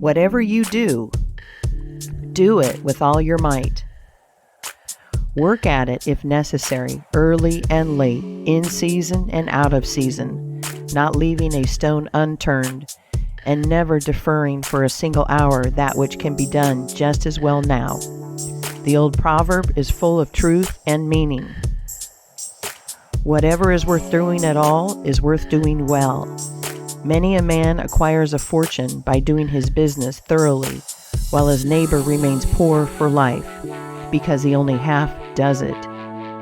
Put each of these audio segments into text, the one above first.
Whatever you do, do it with all your might. Work at it if necessary, early and late, in season and out of season, not leaving a stone unturned, and never deferring for a single hour that which can be done just as well now. The old proverb is full of truth and meaning. Whatever is worth doing at all is worth doing well. Many a man acquires a fortune by doing his business thoroughly, while his neighbor remains poor for life, because he only half does it.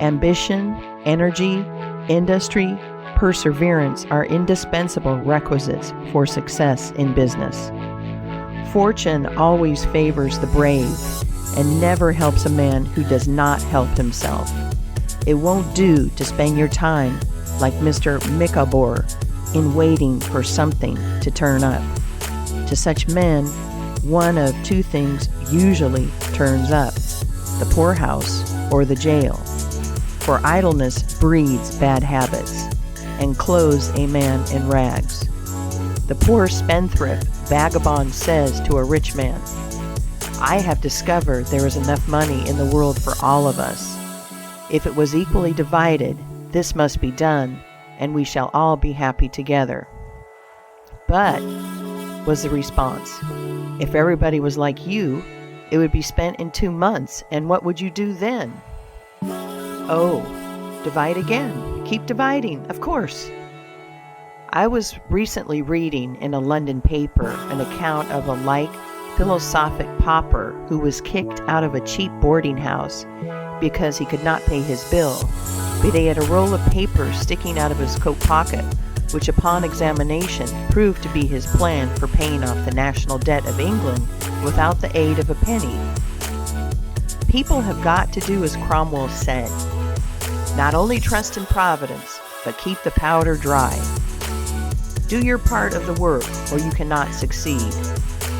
Ambition, energy, industry, perseverance are indispensable requisites for success in business. Fortune always favors the brave and never helps a man who does not help himself. It won't do to spend your time like Mr. Micawber in waiting for something to turn up. To such men, one of two things usually turns up: the poorhouse or the jail. For idleness breeds bad habits and clothes a man in rags. The poor spendthrift vagabond says to a rich man, "I have discovered there is enough money in the world for all of us. If it was equally divided, this must be done, and we shall all be happy together." "But," was the response, "if everybody was like you, it would be spent in 2 months, and what would you do then?" "Oh, divide again. Keep dividing, of course." I was recently reading in a London paper an account of a like philosophic pauper who was kicked out of a cheap boarding house because he could not pay his bill, but he had a roll of paper sticking out of his coat pocket, which upon examination proved to be his plan for paying off the national debt of England without the aid of a penny. People have got to do as Cromwell said: not only trust in Providence, but keep the powder dry. Do your part of the work, or you cannot succeed.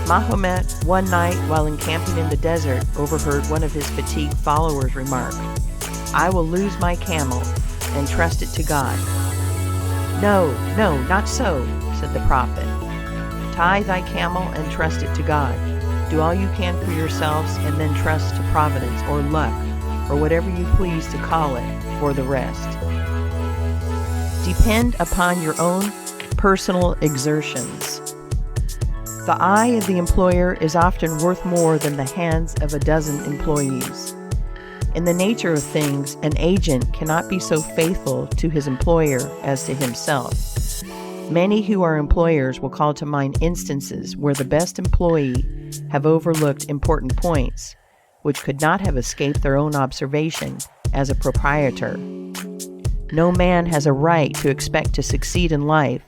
Mahomet, one night while encamping in the desert, overheard one of his fatigued followers remark, "I will lose my camel and trust it to God." "No, no, not so," said the prophet. "Tie thy camel and trust it to God. Do all you can for yourselves, and then trust to Providence or luck, or whatever you please to call it, for the rest." Depend upon your own personal exertions. The eye of the employer is often worth more than the hands of a dozen employees. In the nature of things, an agent cannot be so faithful to his employer as to himself. Many who are employers will call to mind instances where the best employee have overlooked important points, which could not have escaped their own observation as a proprietor. No man has a right to expect to succeed in life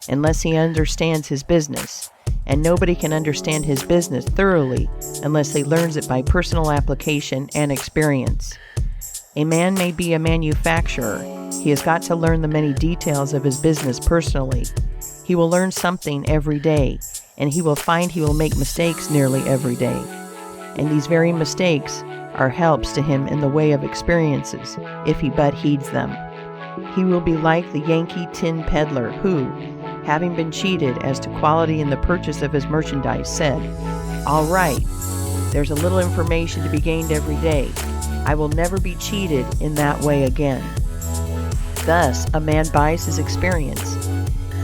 unless he understands his business, and nobody can understand his business thoroughly unless he learns it by personal application and experience. A man may be a manufacturer. He has got to learn the many details of his business personally. He will learn something every day, and he will find he will make mistakes nearly every day. And these very mistakes are helps to him in the way of experiences, if he but heeds them. He will be like the Yankee tin peddler who, having been cheated as to quality in the purchase of his merchandise, said, "All right, there's a little information to be gained every day. I will never be cheated in that way again." Thus, a man buys his experience,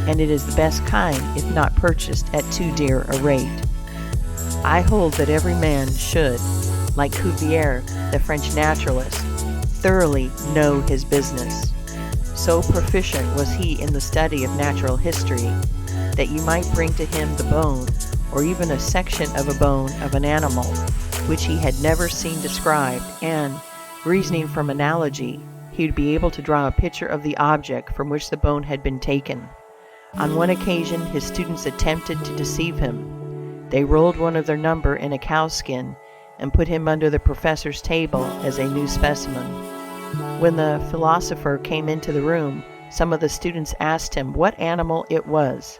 and it is the best kind if not purchased at too dear a rate. I hold that every man should, like Cuvier, the French naturalist, thoroughly know his business. So proficient was he in the study of natural history that you might bring to him the bone, or even a section of a bone of an animal, which he had never seen described, and, reasoning from analogy, he would be able to draw a picture of the object from which the bone had been taken. On one occasion his students attempted to deceive him. They rolled one of their number in a cowskin and put him under the professor's table as a new specimen. When the philosopher came into the room, some of the students asked him what animal it was.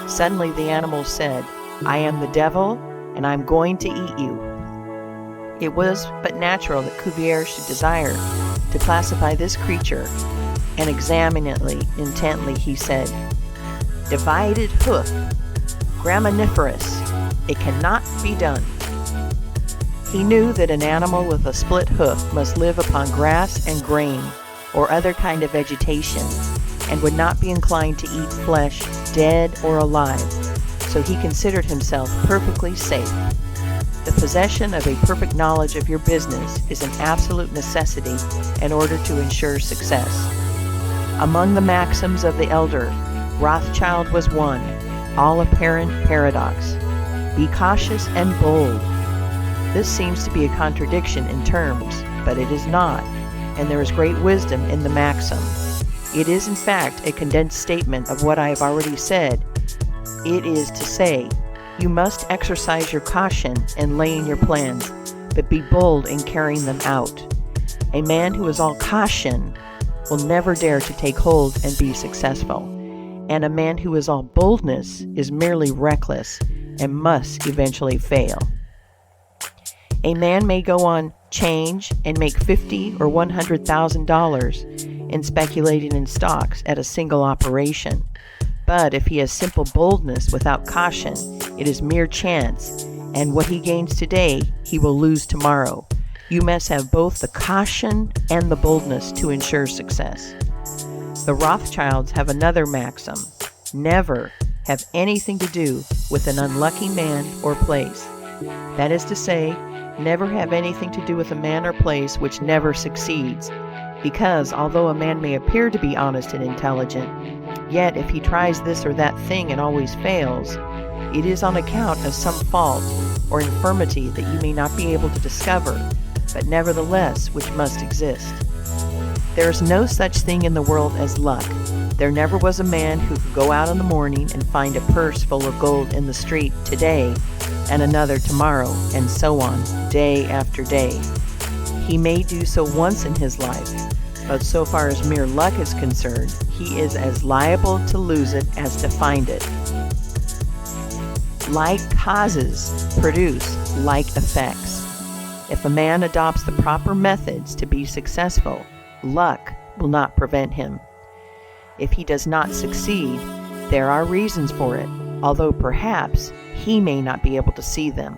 Suddenly the animal said, "I am the devil, and I am going to eat you." It was but natural that Cuvier should desire to classify this creature, and examining it intently, he said, "Divided hoof, graminivorous, It cannot be done. He knew that an animal with a split hoof must live upon grass and grain or other kind of vegetation, and would not be inclined to eat flesh, dead or alive, so he considered himself perfectly safe. The possession of a perfect knowledge of your business is an absolute necessity in order to ensure success. Among the maxims of the elder, Rothschild was one, all-apparent paradox. Be cautious and bold. This seems to be a contradiction in terms, but it is not, and there is great wisdom in the maxim. It is in fact a condensed statement of what I have already said. It is to say, you must exercise your caution in laying your plans, but be bold in carrying them out. A man who is all caution will never dare to take hold and be successful, and a man who is all boldness is merely reckless and must eventually fail. A man may go on 'change and make $50,000 or $100,000 in speculating in stocks at a single operation. But if he has simple boldness without caution, it is mere chance, and what he gains today, he will lose tomorrow. You must have both the caution and the boldness to ensure success. The Rothschilds have another maxim: never have anything to do with an unlucky man or place. That is to say, never have anything to do with a man or place which never succeeds, because although a man may appear to be honest and intelligent, yet if he tries this or that thing and always fails, it is on account of some fault or infirmity that you may not be able to discover, but nevertheless which must exist. There is no such thing in the world as luck. There never was a man who could go out in the morning and find a purse full of gold in the street today and another tomorrow, and so on, day after day. He may do so once in his life, but so far as mere luck is concerned, he is as liable to lose it as to find it. Like causes produce like effects. If a man adopts the proper methods to be successful, luck will not prevent him. If he does not succeed, there are reasons for it, although perhaps he may not be able to see them.